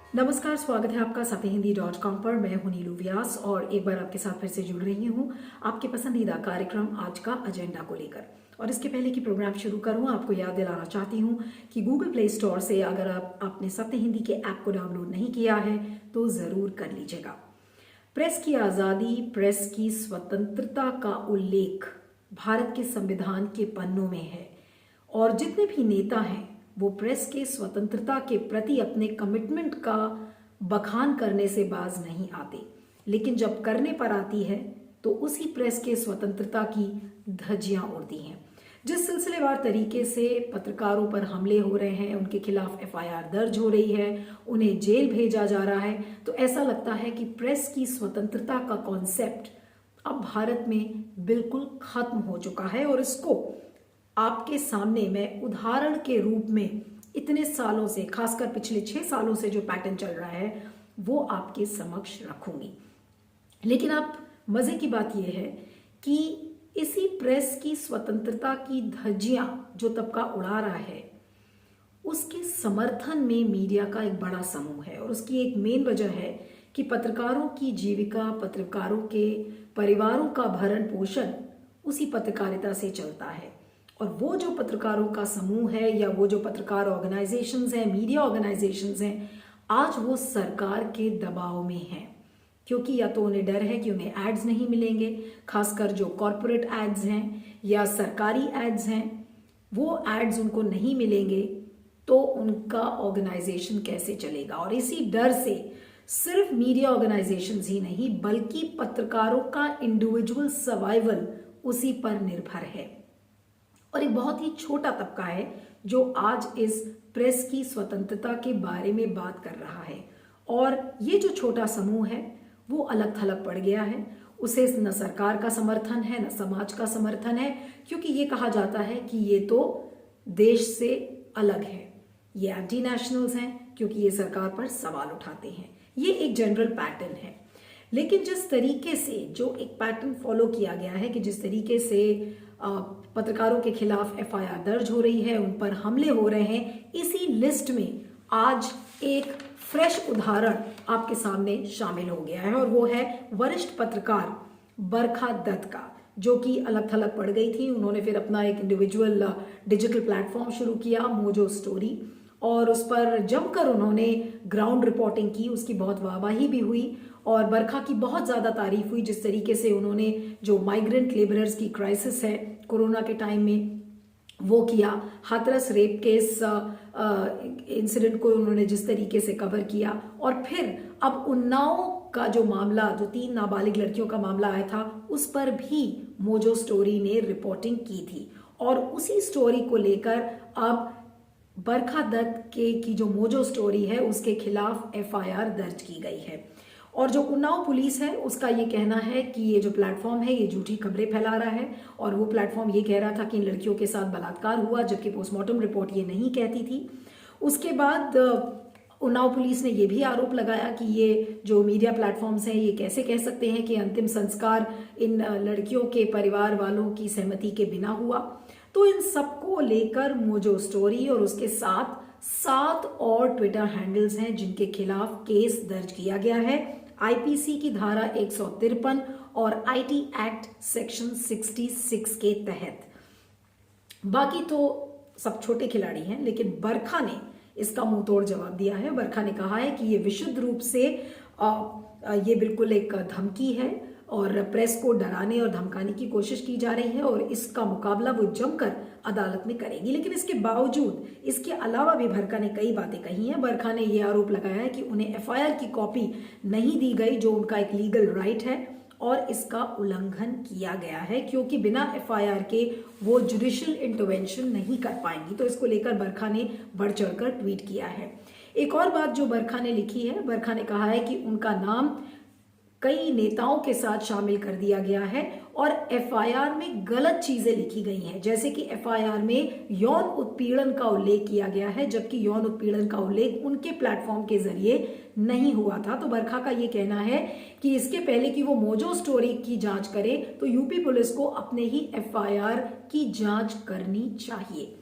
नमस्कार, स्वागत है आपका सत्यहिंदी.com पर। मैं हूं नीलू व्यास और एक बार आपके साथ फिर से जुड़ रही हूं आपके पसंदीदा कार्यक्रम आज का एजेंडा को लेकर। और इसके पहले कि प्रोग्राम शुरू करूं, आपको याद दिलाना चाहती हूं कि गूगल प्ले स्टोर से अगर आपने सत्य हिंदी के ऐप को डाउनलोड नहीं किया है तो जरूर कर लीजिएगा। प्रेस की आजादी, प्रेस की स्वतंत्रता का उल्लेख भारत के संविधान के पन्नों में है और जितने भी नेता हैं वो प्रेस के स्वतंत्रता के प्रति अपने कमिटमेंट का बखान करने से बाज नहीं आते, लेकिन जब करने पर आती है तो उसी प्रेस के स्वतंत्रता की धज्जियां उड़ती हैं। जिस सिलसिलेवार तरीके से पत्रकारों पर हमले हो रहे हैं, उनके खिलाफ एफआईआर दर्ज हो रही है, उन्हें जेल भेजा जा रहा है, तो ऐसा लगता है कि प्रेस की स्वतंत्रता का कॉन्सेप्ट अब भारत में बिल्कुल खत्म हो चुका है। और इसको आपके सामने मैं उदाहरण के रूप में इतने सालों से, खासकर पिछले 6 सालों से जो पैटर्न चल रहा है वो आपके समक्ष रखूंगी। लेकिन आप मजे की बात यह है कि इसी प्रेस की स्वतंत्रता की धज्जियां जो तबका उड़ा रहा है उसके समर्थन में मीडिया का एक बड़ा समूह है। और उसकी एक मेन वजह है कि पत्रकारों की जीविका, पत्रकारों के परिवारों का भरण पोषण उसी पत्रकारिता से चलता है। और वो जो पत्रकारों का समूह है या वो जो पत्रकार ऑर्गेनाइजेशंस हैं, मीडिया ऑर्गेनाइजेशंस हैं, आज वो सरकार के दबाव में हैं, क्योंकि या तो उन्हें डर है कि उन्हें एड्स नहीं मिलेंगे, खासकर जो कॉरपोरेट एड्स हैं या सरकारी एड्स हैं, वो एड्स उनको नहीं मिलेंगे तो उनका ऑर्गेनाइजेशन कैसे चलेगा। और इसी डर से सिर्फ मीडिया ऑर्गेनाइजेशंस ही नहीं बल्कि पत्रकारों का इंडिविजुअल सर्वाइवल उसी पर निर्भर है। और एक बहुत ही छोटा तबका है जो आज इस प्रेस की स्वतंत्रता के बारे में बात कर रहा है। और ये जो छोटा समूह है वो अलग थलग पड़ गया है। उसे न सरकार का समर्थन है न समाज का समर्थन है, क्योंकि ये कहा जाता है कि ये तो देश से अलग है, ये एंटी नेशनल्स हैं क्योंकि ये सरकार पर सवाल उठाते हैं। ये एक जनरल पैटर्न है। लेकिन जिस तरीके से जो एक पैटर्न फॉलो किया गया है कि जिस तरीके से पत्रकारों के खिलाफ एफआईआर दर्ज हो रही है, उन पर हमले हो रहे हैं, इसी लिस्ट में आज एक फ्रेश उदाहरण आपके सामने शामिल हो गया है। और वो है वरिष्ठ पत्रकार बरखा दत्त का, जो कि अलग थलग पड़ गई थी। उन्होंने फिर अपना एक इंडिविजुअल डिजिटल प्लेटफॉर्म शुरू किया, मोजो स्टोरी, और उस पर जमकर उन्होंने ग्राउंड रिपोर्टिंग की। उसकी बहुत वाहवाही भी हुई और बरखा की बहुत ज़्यादा तारीफ हुई जिस तरीके से उन्होंने जो माइग्रेंट लेबरर्स की क्राइसिस है कोरोना के टाइम में वो किया, हाथरस रेप केस इंसिडेंट को उन्होंने जिस तरीके से कवर किया, और फिर अब उन्नाव का जो मामला, जो 3 नाबालिग लड़कियों का मामला आया था, उस पर भी मोजो स्टोरी ने रिपोर्टिंग की थी। और उसी स्टोरी को लेकर अब बरखा दत्त की जो मोजो स्टोरी है उसके खिलाफ एफआईआर दर्ज की गई है। और जो उन्नाव पुलिस है उसका ये कहना है कि ये जो प्लेटफॉर्म है ये झूठी खबरें फैला रहा है। और वो प्लेटफॉर्म ये कह रहा था कि इन लड़कियों के साथ बलात्कार हुआ, जबकि पोस्टमार्टम रिपोर्ट ये नहीं कहती थी। उसके बाद उन्नाव पुलिस ने ये भी आरोप लगाया कि ये जो मीडिया प्लेटफॉर्म्स हैं ये कैसे कह सकते हैं कि अंतिम संस्कार इन लड़कियों के परिवार वालों की सहमति के बिना हुआ। तो इन सबको लेकर मोजो स्टोरी और उसके साथ 7 और ट्विटर हैंडल्स हैं जिनके खिलाफ केस दर्ज किया गया है आईपीसी की धारा 153 और आईटी एक्ट सेक्शन 66 के तहत। बाकी तो सब छोटे खिलाड़ी हैं, लेकिन बरखा ने इसका मुंह तोड़ जवाब दिया है। बरखा ने कहा है कि ये विशुद्ध रूप से ये बिल्कुल एक धमकी है और प्रेस को डराने और धमकाने की कोशिश की जा रही है और इसका मुकाबला वो जमकर अदालत में करेगी। लेकिन इसके बावजूद, इसके अलावा भी बरखा ने कई बातें कही हैं। बरखा ने यह आरोप लगाया है कि उन्हें एफआईआर की कॉपी नहीं दी गई, जो उनका एक लीगल राइट है, और इसका उल्लंघन किया गया है क्योंकि बिना एफआईआर के वो जुडिशियल इंटरवेंशन नहीं कर पाएंगी। तो इसको लेकर बरखा ने बढ़ चढ़कर ट्वीट किया है। एक और बात जो बरखा ने लिखी है, बरखा ने कहा है कि उनका नाम कई नेताओं के साथ शामिल कर दिया गया है और एफआईआर में गलत चीजें लिखी गई हैं, जैसे कि एफआईआर में यौन उत्पीड़न का उल्लेख किया गया है, जबकि यौन उत्पीड़न का उल्लेख उनके प्लेटफॉर्म के जरिए नहीं हुआ था। तो बरखा का ये कहना है कि इसके पहले कि वो मोजो स्टोरी की जांच करे तो यूपी पुलिस को अपने ही एफआईआर की जांच करनी चाहिए।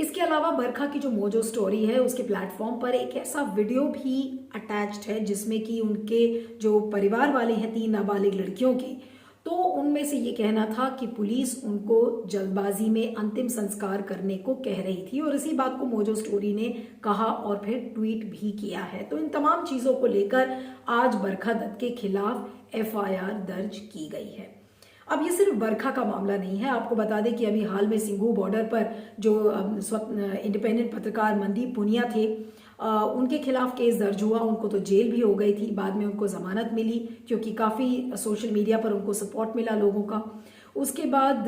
इसके अलावा बरखा की जो मोजो स्टोरी है उसके प्लेटफॉर्म पर एक ऐसा वीडियो भी अटैच्ड है जिसमें कि उनके जो परिवार वाले हैं 3 नाबालिग लड़कियों के, तो उनमें से ये कहना था कि पुलिस उनको जल्दबाजी में अंतिम संस्कार करने को कह रही थी, और इसी बात को मोजो स्टोरी ने कहा और फिर ट्वीट भी किया है। तो इन तमाम चीजों को लेकर आज बरखा दत्त के खिलाफ एफआईआर दर्ज की गई है। अब ये सिर्फ बरखा का मामला नहीं है, आपको बता दें कि अभी हाल में सिंघू बॉर्डर पर जो इंडिपेंडेंट पत्रकार मनदीप पुनिया थे, उनके खिलाफ केस दर्ज हुआ। उनको तो जेल भी हो गई थी, बाद में उनको जमानत मिली क्योंकि काफ़ी सोशल मीडिया पर उनको सपोर्ट मिला लोगों का। उसके बाद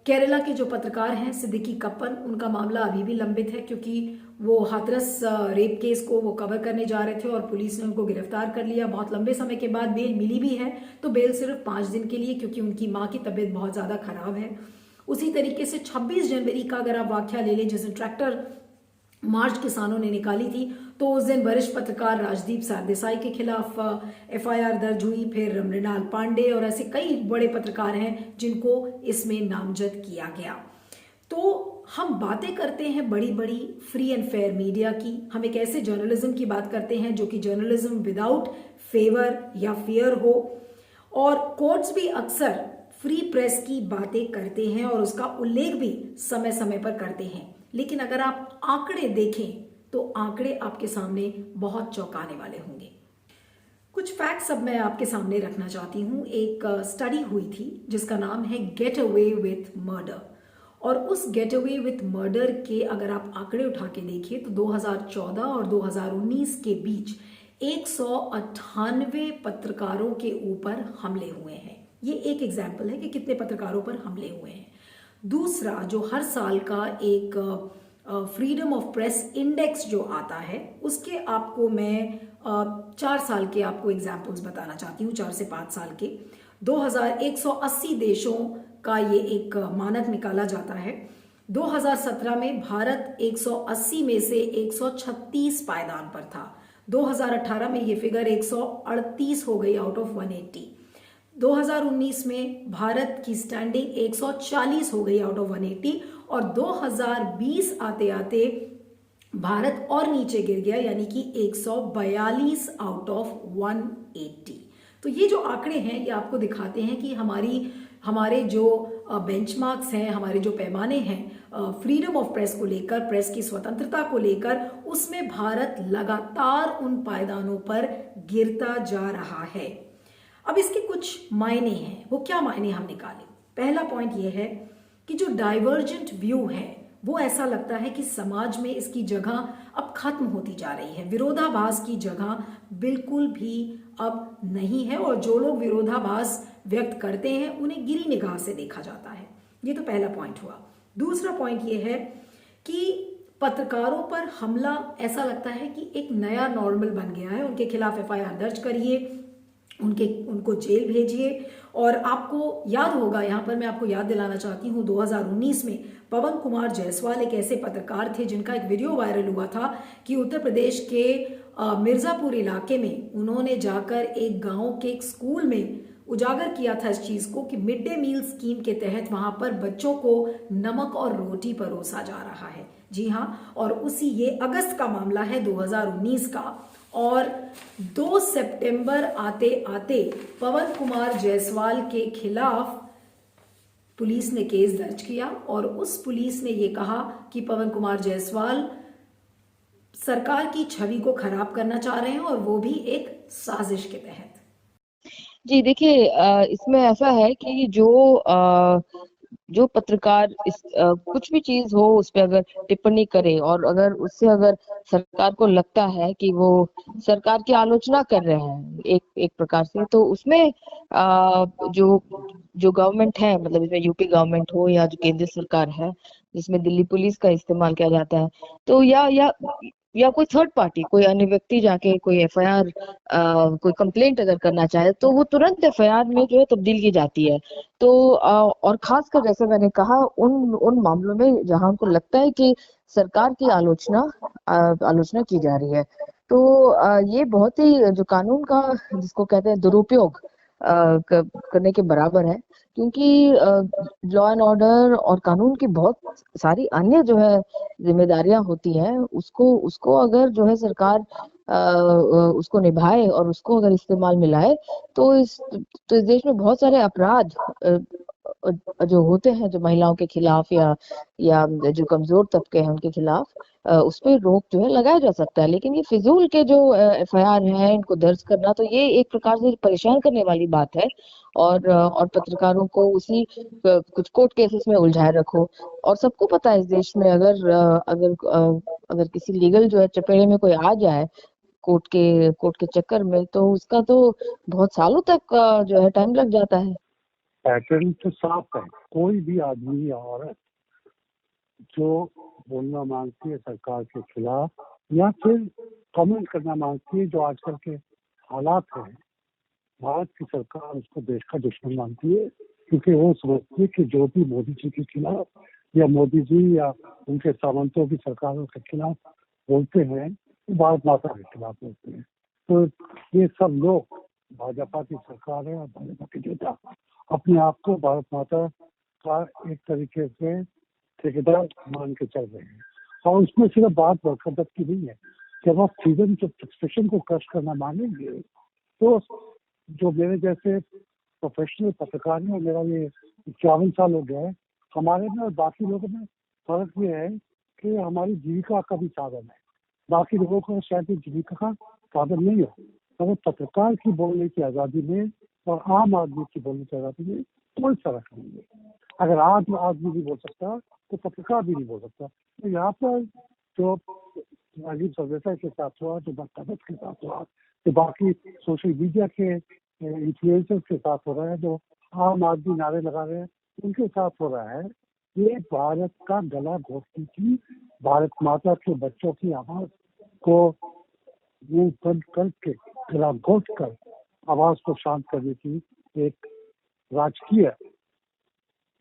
केरला के जो पत्रकार हैं सिद्दीकी कप्पन, उनका मामला अभी भी लंबित है क्योंकि वो हाथरस रेप केस को वो कवर करने जा रहे थे और पुलिस ने उनको गिरफ्तार कर लिया। बहुत लंबे समय के बाद बेल मिली भी है, तो बेल सिर्फ 5 दिन के लिए, क्योंकि उनकी माँ की तबीयत बहुत ज़्यादा खराब है। उसी तरीके से 26 जनवरी का अगर आप वाकया ले लें, जिस दिन ट्रैक्टर मार्च किसानों ने निकाली थी, तो उस दिन वरिष्ठ पत्रकार राजदीप सरदेसाई के खिलाफ एफआईआर दर्ज हुई। फिर मृणाल पांडे और ऐसे कई बड़े पत्रकार हैं जिनको इसमें नामजद किया गया। तो हम बातें करते हैं बड़ी बड़ी फ्री एंड फेयर मीडिया की, हम एक ऐसे जर्नलिज्म की बात करते हैं जो कि जर्नलिज्म विदाउट फेवर या फियर हो, और कोर्ट्स भी अक्सर फ्री प्रेस की बातें करते हैं और उसका उल्लेख भी समय समय पर करते हैं। लेकिन अगर आप आंकड़े देखें तो आंकड़े आपके सामने बहुत चौंकाने वाले होंगे। कुछ फैक्ट्स अब मैं आपके सामने रखना चाहती हूँ। एक स्टडी हुई थी जिसका नाम है गेट अवे विथ मर्डर, और उस गेट अवे विथ मर्डर के अगर आप आंकड़े उठा के देखिए तो 2014 और 2019 के बीच 198 पत्रकारों के ऊपर हमले हुए हैं। ये एक एग्जाम्पल है कि कितने पत्रकारों पर हमले हुए हैं। दूसरा, जो हर साल का एक फ्रीडम ऑफ प्रेस इंडेक्स जो आता है, उसके आपको मैं 4 साल के आपको एग्जाम्पल्स बताना चाहती हूँ, 4 से 5 साल के। 2180 देशों का ये एक मानक निकाला जाता है। 2017 में भारत 180 में से 136 पायदान पर था। 2018 में ये फिगर 138 हो गई आउट ऑफ 180। 2019 में भारत की स्टैंडिंग 140 हो गई आउट ऑफ 180, और 2020 आते आते भारत और नीचे गिर गया, यानी कि 142 आउट ऑफ 180। तो ये जो आंकड़े हैं ये आपको दिखाते हैं कि हमारे जो बेंचमार्क्स हैं, हमारे जो पैमाने हैं फ्रीडम ऑफ प्रेस को लेकर, प्रेस की स्वतंत्रता को लेकर, उसमें भारत लगातार उन पायदानों पर गिरता जा रहा है। अब इसके कुछ मायने हैं, वो क्या मायने हम निकालें। पहला पॉइंट ये है कि जो डाइवर्जेंट व्यू है वो ऐसा लगता है कि समाज में इसकी जगह अब खत्म होती जा रही है, विरोधाभास की जगह बिल्कुल भी अब नहीं है, और जो लोग विरोधाभास व्यक्त करते हैं उन्हें गिरी निगाह से देखा जाता है। ये तो पहला पॉइंट हुआ। दूसरा पॉइंट ये है कि पत्रकारों पर हमला ऐसा लगता है कि एक नया नॉर्मल बन गया है। उनके खिलाफ एफआईआर दर्ज करिए, उनको जेल भेजिए। और आपको याद होगा, यहाँ पर मैं आपको याद दिलाना चाहती हूँ, 2019 में पवन कुमार जायसवाल एक ऐसे पत्रकार थे जिनका एक वीडियो वायरल हुआ था कि उत्तर प्रदेश के मिर्जापुर इलाके में उन्होंने जाकर एक गांव के एक स्कूल में उजागर किया था इस चीज को कि मिड डे मील स्कीम के तहत वहां पर बच्चों को नमक और रोटी परोसा जा रहा है। जी हाँ, और उसी ये अगस्त का मामला है 2019 का, और 2 सितंबर आते आते पवन कुमार जायसवाल के खिलाफ पुलिस ने केस दर्ज किया, और उस पुलिस ने ये कहा कि पवन कुमार जायसवाल सरकार की छवि को खराब करना चाह रहे हैं, और वो भी एक साजिश के तहत। जी देखिए, इसमें ऐसा है कि जो पत्रकार कुछ भी चीज हो उस पे अगर टिप्पणी करे, और अगर उससे अगर सरकार को लगता है कि वो सरकार की आलोचना कर रहे हैं एक प्रकार से, तो उसमें जो गवर्नमेंट है, मतलब इसमें यूपी गवर्नमेंट हो या जो केंद्र सरकार है जिसमें दिल्ली पुलिस का इस्तेमाल किया जाता है, तो या कोई थर्ड पार्टी, कोई अन्य व्यक्ति जाके कोई एफआईआर कोई कंप्लेंट अगर करना चाहे तो वो तुरंत एफआईआर में जो है तब्दील की जाती है। तो और खासकर जैसे मैंने कहा उन मामलों में जहां उनको लगता है कि सरकार की आलोचना की जा रही है, तो ये बहुत ही जो कानून का जिसको कहते हैं दुरुपयोग करने के बराबर है, क्योंकि लॉ एंड ऑर्डर और कानून की बहुत सारी अन्य जो है जिम्मेदारियां होती हैं, उसको उसको अगर जो है सरकार उसको निभाए और उसको अगर इस्तेमाल में लाए, तो इस देश में बहुत सारे अपराध जो होते हैं, जो महिलाओं के खिलाफ या जो कमजोर तबके हैं उनके खिलाफ, उस पे रोक जो है लगाया जा सकता है। लेकिन ये फिजूल के जो एफआईआर हैं, इनको दर्ज करना, तो ये एक प्रकार से परेशान करने वाली बात है। और पत्रकारों को उसी कुछ कोर्ट केसेस में उलझाए रखो। और सबको पता है इस देश में, अगर किसी लीगल जो है चपेड़े में कोई आ जाए कोर्ट के चक्कर में, तो उसका तो बहुत सालों तक जो है टाइम लग जाता है। पैटर्न तो साफ है। कोई भी आदमी या औरत जो बोलना मांगती है सरकार के खिलाफ या फिर कमेंट करना मांगती है, जो आजकल के हालात हैं, भारत की सरकार उसको देश का दुश्मन मानती है, क्योंकि वो समझती है कि जो भी मोदी जी के खिलाफ या मोदी जी या उनके सामंतों की सरकारों के खिलाफ बोलते हैं, वो भारत माता के खिलाफ बोलते हैं। तो ये सब लोग, भाजपा की सरकार है और भाजपा के नेता, अपने आप को भारत माता का एक तरीके से ठेकेदार मान के चल रहे हैं। और उसमें सिर्फ बात बरकत की नहीं है। जब आप फ्रीडम ऑफ एक्सप्रेशन को क्रश करना मानेंगे, तो जो मेरे जैसे प्रोफेशनल पत्रकार हैं, मेरा ये 51 साल हो गया है, हमारे में और बाकी लोगों में फर्क ये है कि हमारी जीविका का भी साधन है। बाकी लोगों को शायद जीविका का साधन नहीं हो, मगर पत्रकार की बोलने की आज़ादी में और आम आदमी की बोलने की आज़ादी में कोई फर्क नहीं है। अगर आम आदमी नहीं बोल सकता तो पत्रकार भी नहीं बोल सकता। तो यहाँ पर जो राजीव सर्वेसा के साथ हुआ, जो बरकत के साथ हुआ, जो बाकी सोशल मीडिया के इन्फ्लुएंसर्स के साथ हो रहा है, जो आम आदमी नारे लगा रहे हैं, उनके साथ हो रहा है, ये भारत का गला घोटने की, भारत माता के बच्चों की आवाज को मुंह बंद करके गला घोट कर आवाज को शांत करने की एक राजकीय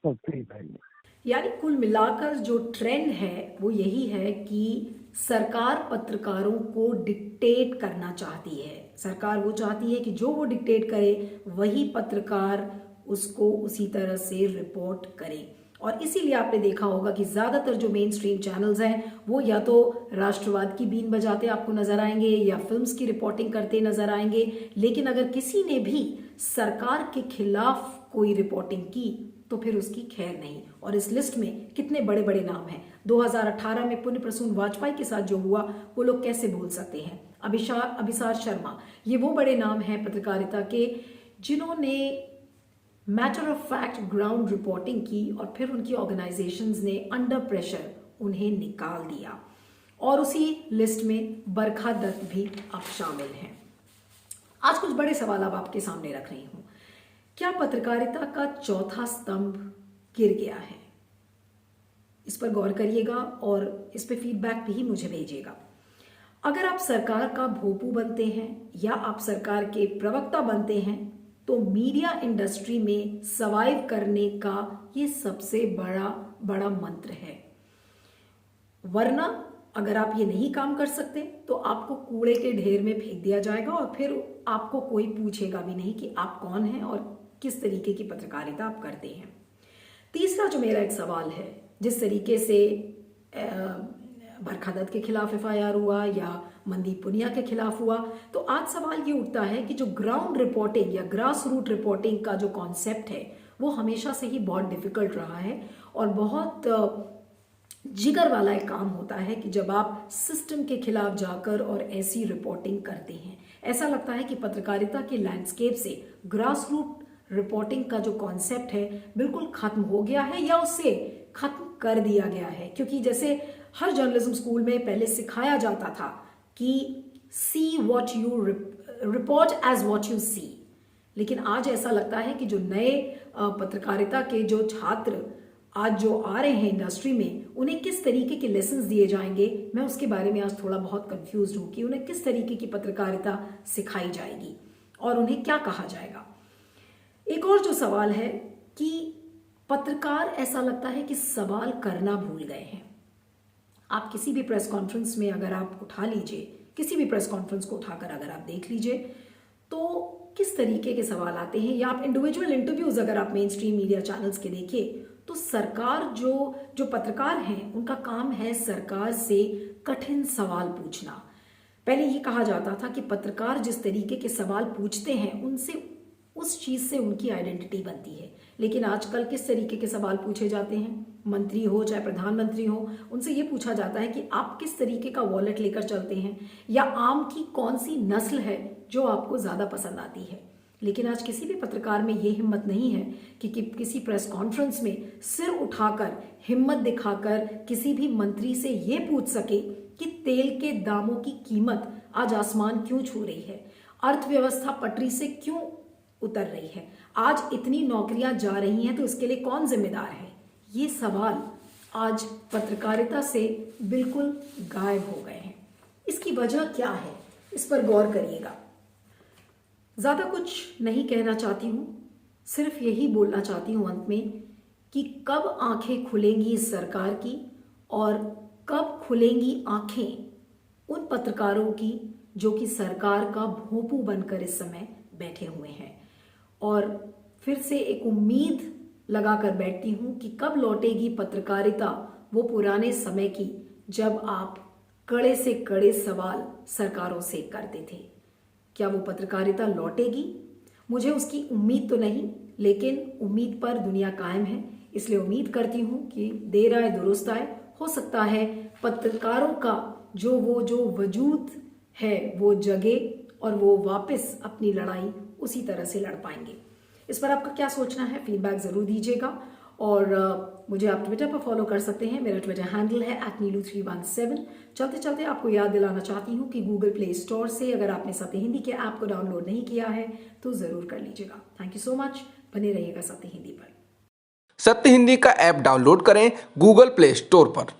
तरकीब है। यानी कुल मिलाकर जो ट्रेंड है वो यही है कि सरकार पत्रकारों को डिक्टेट करना चाहती है। सरकार वो चाहती है कि जो वो डिक्टेट करे वही पत्रकार उसको उसी तरह से रिपोर्ट करे। और इसीलिए आपने देखा होगा कि ज्यादातर जो मेन स्ट्रीम चैनल्स हैं वो या तो राष्ट्रवाद की बीन बजाते आपको नजर आएंगे या फिल्म्स की रिपोर्टिंग करते नजर आएंगे। लेकिन अगर किसी ने भी सरकार के खिलाफ कोई रिपोर्टिंग की तो फिर उसकी खैर नहीं। और इस लिस्ट में कितने बड़े बड़े नाम हैं। 2018 में पुण्य प्रसून वाजपेयी के साथ जो हुआ वो लोग कैसे भूल सकते हैं। अभिसार शर्मा, ये वो बड़े नाम हैं पत्रकारिता के जिन्होंने matter of fact ground reporting की और फिर उनकी ऑर्गेनाइजेशंस ने अंडर प्रेशर उन्हें निकाल दिया। और उसी लिस्ट में बरखा दत्त भी अब शामिल हैं। आज कुछ बड़े सवाल अब आपके सामने रख रही हूं। क्या पत्रकारिता का चौथा स्तंभ गिर गया है? इस पर गौर करिएगा और इस पे फीडबैक भी मुझे भेजिएगा। अगर आप सरकार का भोपू बनते हैं या आप सरकार के प्रवक्ता बनते हैं तो मीडिया इंडस्ट्री में सर्वाइव करने का ये सबसे बड़ा मंत्र है। वरना अगर आप ये नहीं काम कर सकते तो आपको कूड़े के ढेर में फेंक दिया जाएगा और फिर आपको कोई पूछेगा भी नहीं कि आप कौन हैं और किस तरीके की पत्रकारिता आप करते हैं। तीसरा जो मेरा एक सवाल है, जिस तरीके से बरखा दत्त के खिलाफ एफआईआर हुआ या मनदीप पुनिया के खिलाफ हुआ, तो आज सवाल ये उठता है कि जो ग्राउंड रिपोर्टिंग या ग्रास रूट रिपोर्टिंग का जो कॉन्सेप्ट है वो हमेशा से ही बहुत डिफिकल्ट रहा है और बहुत जिगर वाला एक काम होता है कि जब आप सिस्टम के खिलाफ जाकर और ऐसी रिपोर्टिंग करते हैं, ऐसा लगता है कि पत्रकारिता के लैंडस्केप से ग्रास रूट रिपोर्टिंग का जो कॉन्सेप्ट है बिल्कुल खत्म हो गया है या उससे खत्म कर दिया गया है। क्योंकि जैसे हर जर्नलिज्म स्कूल में पहले सिखाया जाता था कि see what you report as what you see, लेकिन आज ऐसा लगता है कि जो नए पत्रकारिता के जो छात्र आज जो आ रहे हैं इंडस्ट्री में, उन्हें किस तरीके के लेसन्स दिए जाएंगे, मैं उसके बारे में आज थोड़ा बहुत कंफ्यूज हूं कि उन्हें किस तरीके की पत्रकारिता सिखाई जाएगी और उन्हें क्या कहा जाएगा। एक और जो सवाल है कि पत्रकार ऐसा लगता है कि सवाल करना भूल गए हैं। आप किसी भी प्रेस कॉन्फ्रेंस में अगर आप उठा लीजिए, किसी भी प्रेस कॉन्फ्रेंस को उठाकर अगर आप देख लीजिए, तो किस तरीके के सवाल आते हैं, या आप इंडिविजुअल इंटरव्यूज अगर आप मेन स्ट्रीम मीडिया चैनल्स के देखिए तो सरकार जो पत्रकार हैं उनका काम है सरकार से कठिन सवाल पूछना। पहले ये कहा जाता था कि पत्रकार जिस तरीके के सवाल पूछते हैं उनसे उस चीज से उनकी आइडेंटिटी बनती है, लेकिन आजकल किस तरीके के सवाल पूछे जाते हैं, मंत्री हो चाहे प्रधानमंत्री हो, उनसे ये पूछा जाता है कि आप किस तरीके का वॉलेट लेकर चलते हैं, या आम की कौन सी नस्ल है जो आपको ज्यादा पसंद आती है। लेकिन आज किसी भी पत्रकार में ये हिम्मत नहीं है कि किसी प्रेस कॉन्फ्रेंस में सिर उठाकर हिम्मत दिखाकर किसी भी मंत्री से ये पूछ सके कि तेल के दामों की कीमत आज आसमान क्यों छू रही है, अर्थव्यवस्था पटरी से क्यों उतर रही है, आज इतनी नौकरियां जा रही हैं तो इसके लिए कौन जिम्मेदार है। ये सवाल आज पत्रकारिता से बिल्कुल गायब हो गए हैं। इसकी वजह क्या है, इस पर गौर करिएगा। ज्यादा कुछ नहीं कहना चाहती हूं, सिर्फ यही बोलना चाहती हूं अंत में कि कब आंखें खुलेंगी इस सरकार की और कब खुलेंगी आंखें उन पत्रकारों की जो कि सरकार का भोंपू बनकर इस समय बैठे हुए हैं। और फिर से एक उम्मीद लगाकर बैठती हूं कि कब लौटेगी पत्रकारिता वो पुराने समय की, जब आप कड़े से कड़े सवाल सरकारों से करते थे। क्या वो पत्रकारिता लौटेगी? मुझे उसकी उम्मीद तो नहीं, लेकिन उम्मीद पर दुनिया कायम है, इसलिए उम्मीद करती हूं कि देर आए दुरुस्त आए। हो सकता है पत्रकारों का जो वजूद है वो जगे और वो वापस अपनी लड़ाई उसी तरह से लड़ पाएंगे। इस पर आपका क्या सोचना है, फीडबैक जरूर दीजिएगा। और मुझे आप ट्विटर पर फॉलो कर सकते हैं, मेरा ट्विटर हैंडल है @नीलू317। चलते चलते आपको याद दिलाना चाहती हूँ कि गूगल प्ले स्टोर से अगर आपने सत्य हिंदी के ऐप को डाउनलोड नहीं किया है तो जरूर कर लीजिएगा। थैंक यू सो मच, बने रहिएगा सत्य हिंदी पर। सत्य हिंदी का ऐप डाउनलोड करें गूगल प्ले स्टोर पर।